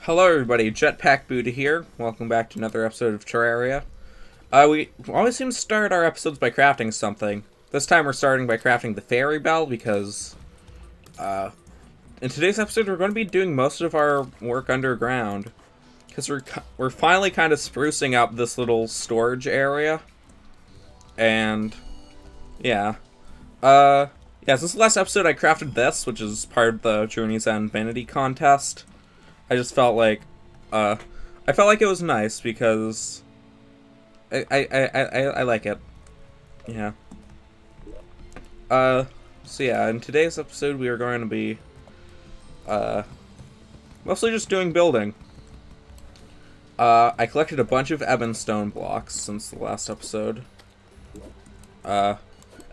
Hello everybody, Jetpack Buddha here. Welcome back to another episode of Terraria. We always seem to start our episodes by crafting something. This time we're starting by crafting the fairy bell because, in today's episode we're going to be doing most of our work underground. Because we're finally kind of sprucing up this little storage area. And, yeah. Since the last episode I crafted this, which is part of the Journey's End Vanity contest. I just felt like, I felt like it was nice because I like it. Yeah. So yeah, in today's episode we are going to be, mostly just doing building. I collected a bunch of ebon stone blocks since the last episode. I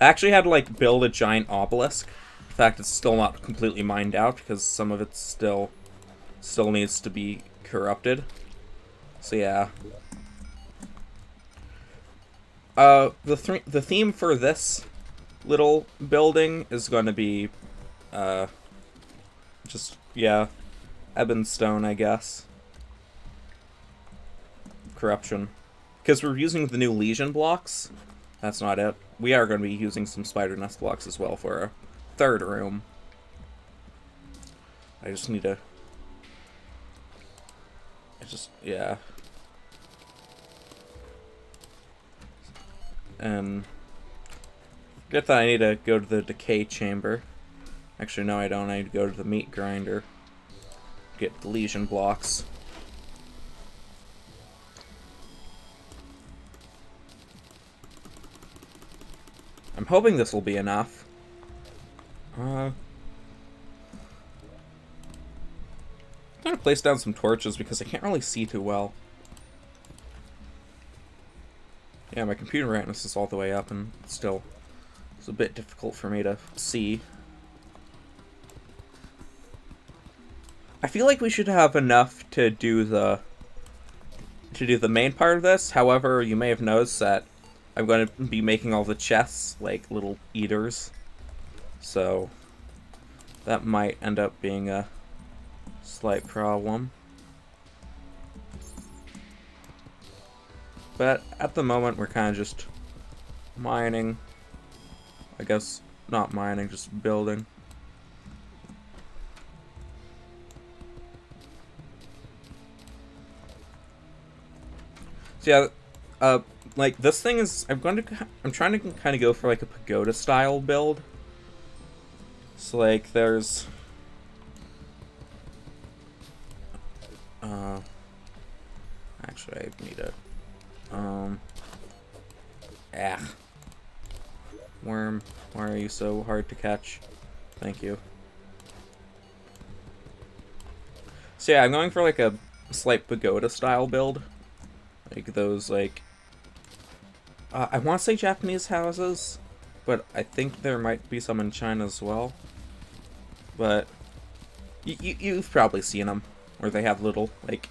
actually had to, like, build a giant obelisk. In fact, it's still not completely mined out because some of it's still needs to be corrupted. So yeah. The theme for this little building is going to be, just, yeah, ebon stone, I guess. Corruption. Because we're using the new Legion blocks. That's not it. We are going to be using some spider nest blocks as well for a third room. I just need to... yeah. And forget that I need to go to the decay chamber. Actually, no, I don't. I need to go to the meat grinder. Get the Legion blocks. I'm hoping this will be enough. I'm gonna place down some torches because I can't really see too well. Yeah, my computer brightness is all the way up and still it's a bit difficult for me to see. I feel like we should have enough to do the main part of this. However, you may have noticed that I'm going to be making all the chests like little eaters. So that might end up being a slight problem. But at the moment we're kind of just mining. I guess not mining, just building. So yeah, like this thing is I'm trying to kind of go for like a pagoda style build. So like there's actually I need a worm, why are you so hard to catch? Thank you. So yeah, I'm going for like a slight pagoda style build. Like those like I want to say Japanese houses, but I think there might be some in China as well. But you've probably seen them, where they have little like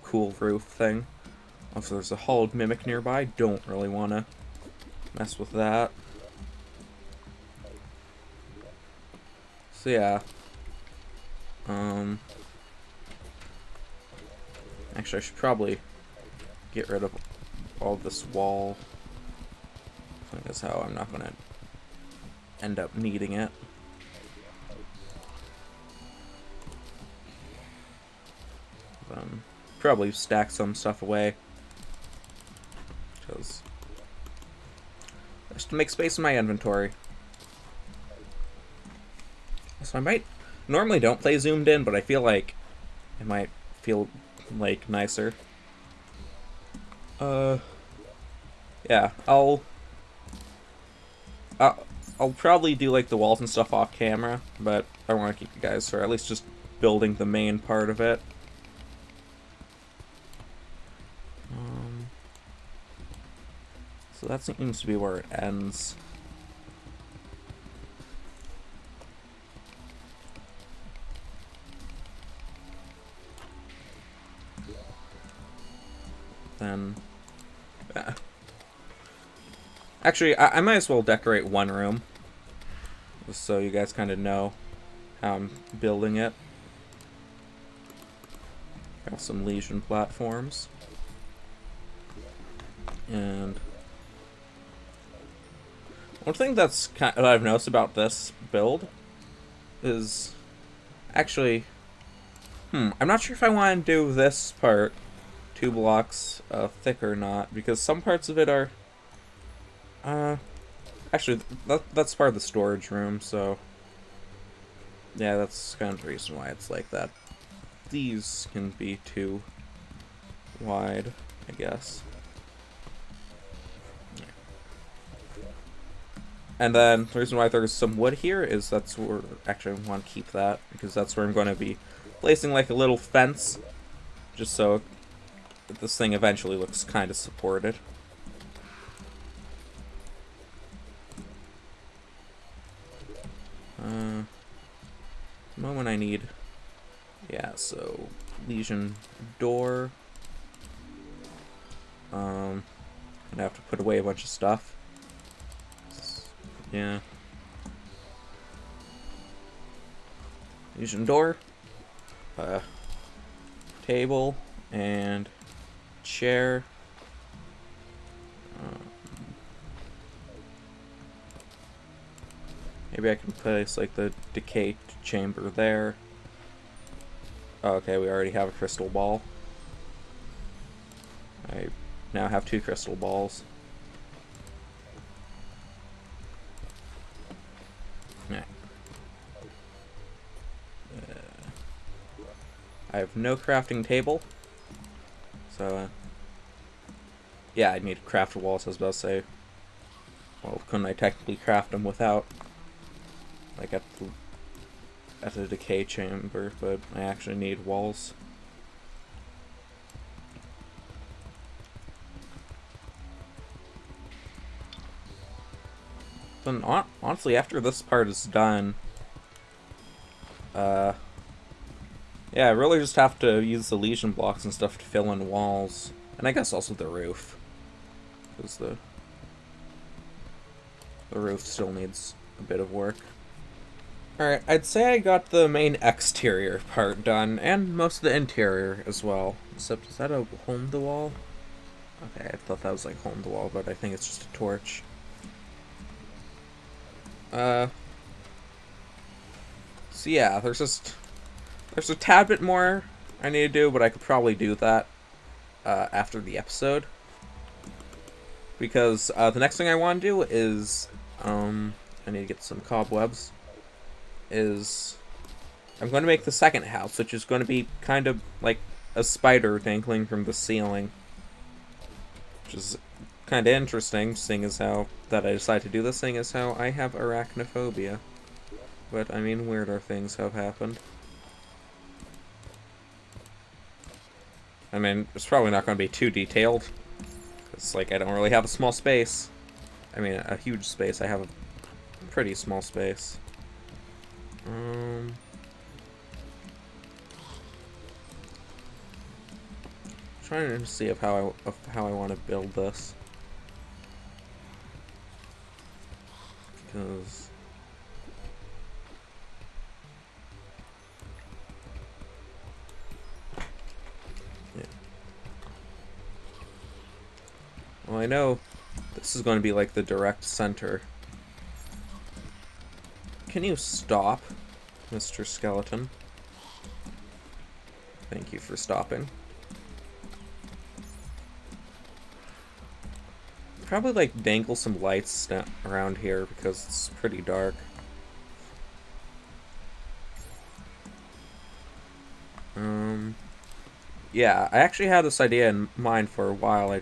cool roof thing. Also, there's a hollowed mimic nearby. Don't really want to mess with that. So yeah. Actually, I should probably get rid of all this wall. I think that's how I'm not going to end up needing it. Probably stack some stuff away. Just to make space in my inventory. So I might... Normally don't play zoomed in, but I feel like it might feel like nicer. Yeah, I'll probably do like the walls and stuff off camera, but I want to keep you guys for at least just building the main part of it. So that seems to be where it ends. Then... Actually, I might as well decorate one room. Just so you guys kind of know how I'm building it. some Legion platforms. And one thing that's that I've noticed about this build is actually, I'm not sure if I want to do this part 2 blocks thick or not, because some parts of it are, actually that's part of the storage room, so yeah, that's kind of the reason why it's like that. These can be too wide, I guess. And then the reason why there's some wood here is that's where, actually I want to keep that, because that's where I'm going to be placing like a little fence, just so this thing eventually looks kind of supported. The moment I need, yeah, so Legion door. I'd have to put away a bunch of stuff. Yeah. Legion door, table, and chair. Maybe I can place like the decay chamber there. Oh, okay, we already have a crystal ball. I now have 2 crystal balls. Yeah. I have no crafting table, so yeah, I need to craft walls. I was about to say, well, couldn't I technically craft them without, like, at the decay chamber? But I actually need walls. Then honestly, after this part is done, yeah, I really just have to use the Legion blocks and stuff to fill in walls. And I guess also the roof. Because the roof still needs a bit of work. Alright, I'd say I got the main exterior part done, and most of the interior as well. Except, is that a hole in the wall? Okay, I thought that was like hole in the wall, but I think it's just a torch. So yeah, there's a tad bit more I need to do, but I could probably do that after the episode. Because the next thing I want to do is, I need to get some cobwebs, is I'm going to make the second house, which is going to be kind of like a spider dangling from the ceiling. Which is kind of interesting, seeing as how that I decided to do this, thing is how I have arachnophobia. But, I mean, weirder things have happened. I mean, it's probably not going to be too detailed. It's like, I don't really have a small space. I mean, a huge space. I have a pretty small space. Trying to see how I want to build this. Because yeah. Well, I know this is going to be like the direct center. Can you stop, Mr. Skeleton? Thank you for stopping. Probably like dangle some lights around here because it's pretty dark. Yeah, I actually had this idea in mind for a while.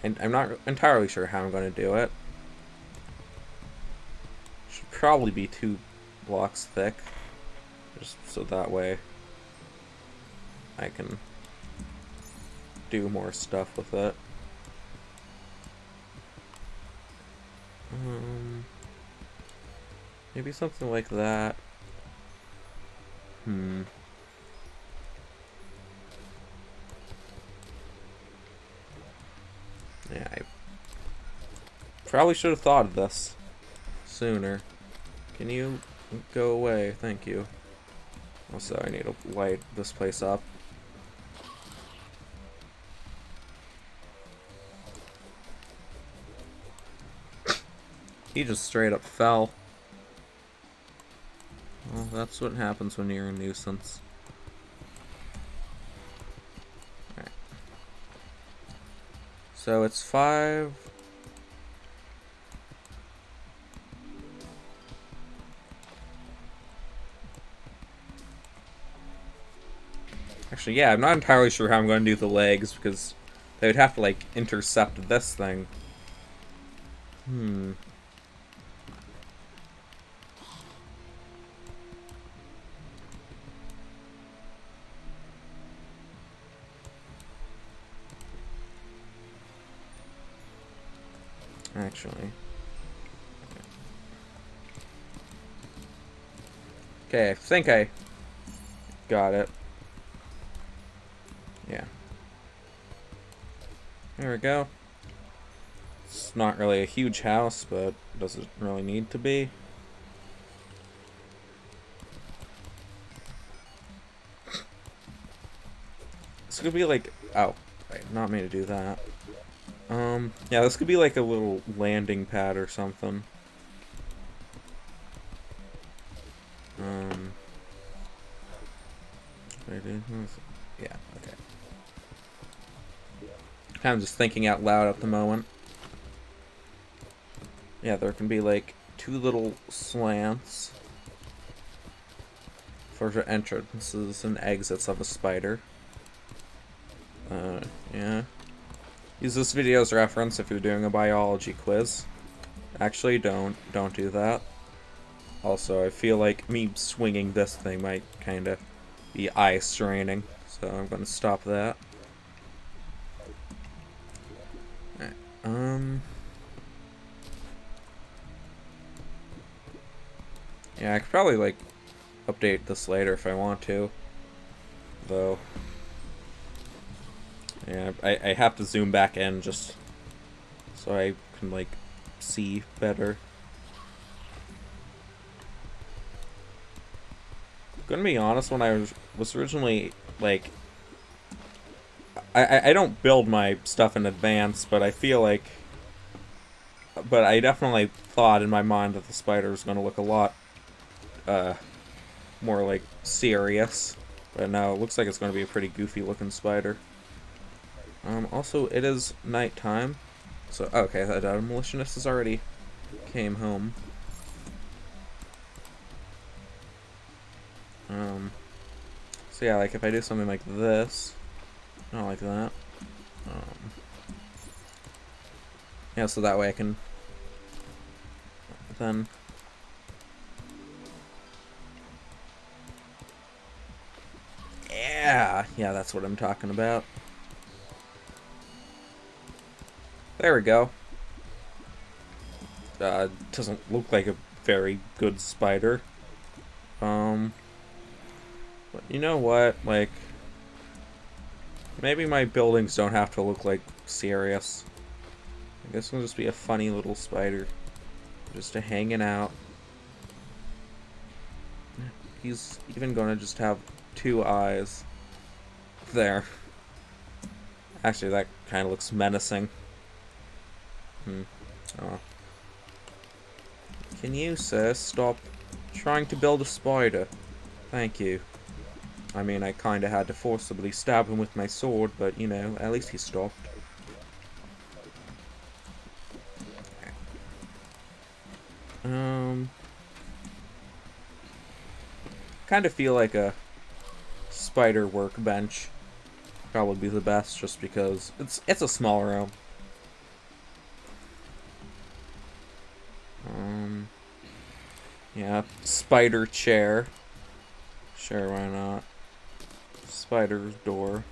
I'm not entirely sure how I'm going to do it. Should probably be 2 blocks thick, just so that way I can do more stuff with it. Maybe something like that. Yeah, I probably should have thought of this sooner. Can you go away? Thank you. Also, I need to light this place up. He just straight up fell. Well, that's what happens when you're a nuisance. Alright. So it's 5. Actually, yeah, I'm not entirely sure how I'm going to do the legs, because they would have to, like, intercept this thing. Actually. Okay, I think I got it. Yeah. There we go. It's not really a huge house, but does it really need to be? This could be like... Oh, right, not me to do that. Yeah, this could be like a little landing pad or something. Yeah, okay. Kind of just thinking out loud at the moment. Yeah, there can be like 2 little slants for the entrances and exits of a spider. Yeah. Use this video as reference if you're doing a biology quiz. Actually, don't do that. Also, I feel like me swinging this thing might kind of be eye straining, so I'm going to stop that. Alright, yeah, I could probably, like, update this later if I want to, though. Yeah, I have to zoom back in just so I can, like, see better. Gonna be honest, when I was originally, like... I don't build my stuff in advance, but I feel like... But I definitely thought in my mind that the spider was gonna look a lot, more, like, serious. But no, it looks like it's gonna be a pretty goofy-looking spider. Also, it is nighttime. So, okay, the demolitionist has already came home. So yeah, like if I do something like this, not like that. Yeah, so that way I can then... Yeah, that's what I'm talking about. There we go. Doesn't look like a very good spider. But you know what? Like, maybe my buildings don't have to look like serious. I guess it'll just be a funny little spider, just hanging out. He's even gonna just have 2 eyes. There. Actually, that kind of looks menacing. Oh. Can you, sir, stop trying to build a spider? Thank you. I mean, I kinda had to forcibly stab him with my sword, but, you know, at least he stopped. Kinda feel like a spider workbench probably be the best, just because it's a small room. Yeah, spider chair. Sure, why not? Spider door.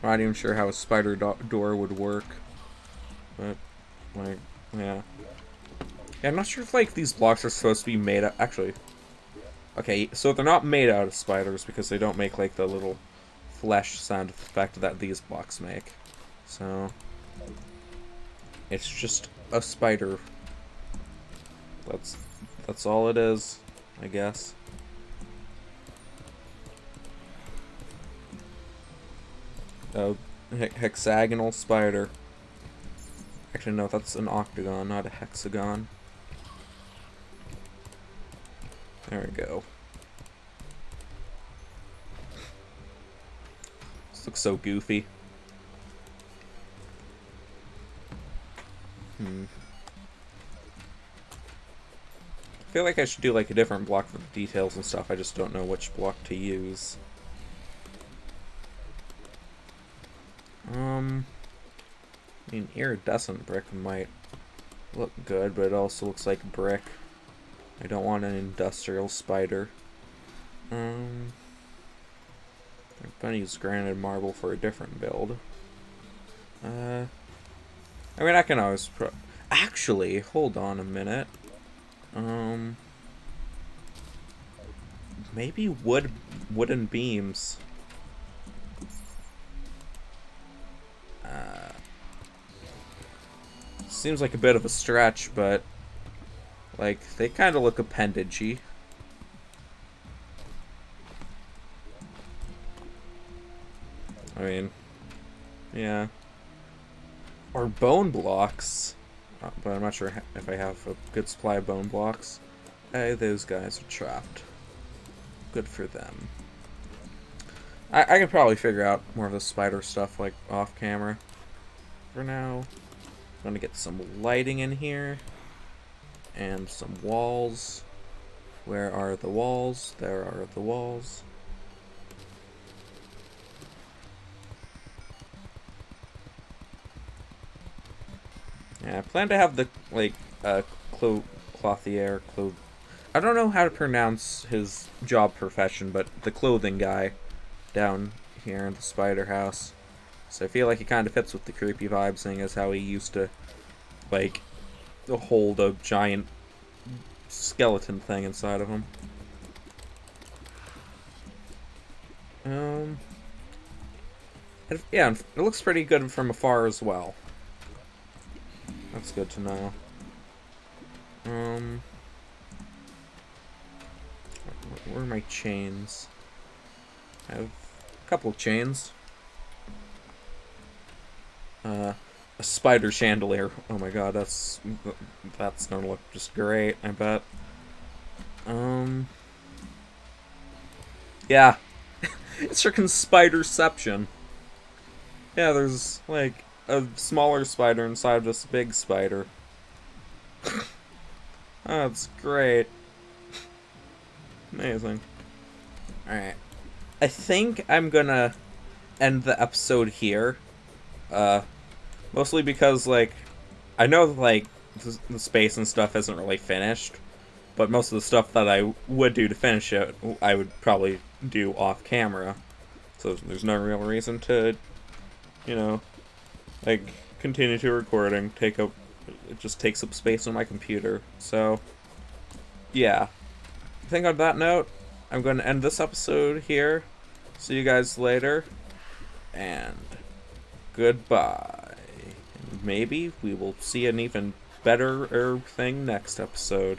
I'm not even sure how a spider door would work. But, like, yeah. Yeah, I'm not sure if, like, these blocks are supposed to be made out... Actually. Okay, so they're not made out of spiders because they don't make, like, the little flesh sound effect that these blocks make. So... It's just a spider. That's all it is, I guess. a hexagonal spider. Actually, no, that's an octagon, not a hexagon. There we go. This looks so goofy. I feel like I should do like a different block for the details and stuff. I just don't know which block to use. I mean, iridescent brick might look good, but it also looks like brick. I don't want an industrial spider. I'm gonna use granite marble for a different build. I mean, I can always actually, hold on a minute. Maybe wooden beams. Seems like a bit of a stretch, but like they kind of look appendagey. I mean, yeah. Or bone blocks. But I'm not sure if I have a good supply of bone blocks. Hey, those guys are trapped. Good for them. I can probably figure out more of the spider stuff, like, off camera. For now, I'm gonna get some lighting in here. And some walls. Where are the walls? There are the walls. Yeah, I plan to have the, like, clothier, I don't know how to pronounce his job profession, but the clothing guy down here in the spider house. So I feel like he kind of fits with the creepy vibe, seeing as how he used to, like, hold a giant skeleton thing inside of him. Yeah, it looks pretty good from afar as well. That's good to know. Where are my chains? I have a couple of chains. A spider chandelier. Oh my god, that's gonna look just great, I bet. Yeah. It's freaking spiderception. Yeah, there's like a smaller spider inside of this big spider. That's great. Amazing. Alright. I think I'm gonna end the episode here. Mostly because, like, I know, like, the space and stuff isn't really finished, but most of the stuff that I would do to finish it, I would probably do off camera. So there's no real reason to, you know, like, continue to recording. It just takes up space on my computer. So, yeah. I think on that note, I'm going to end this episode here. See you guys later, and goodbye. Maybe we will see an even better thing next episode.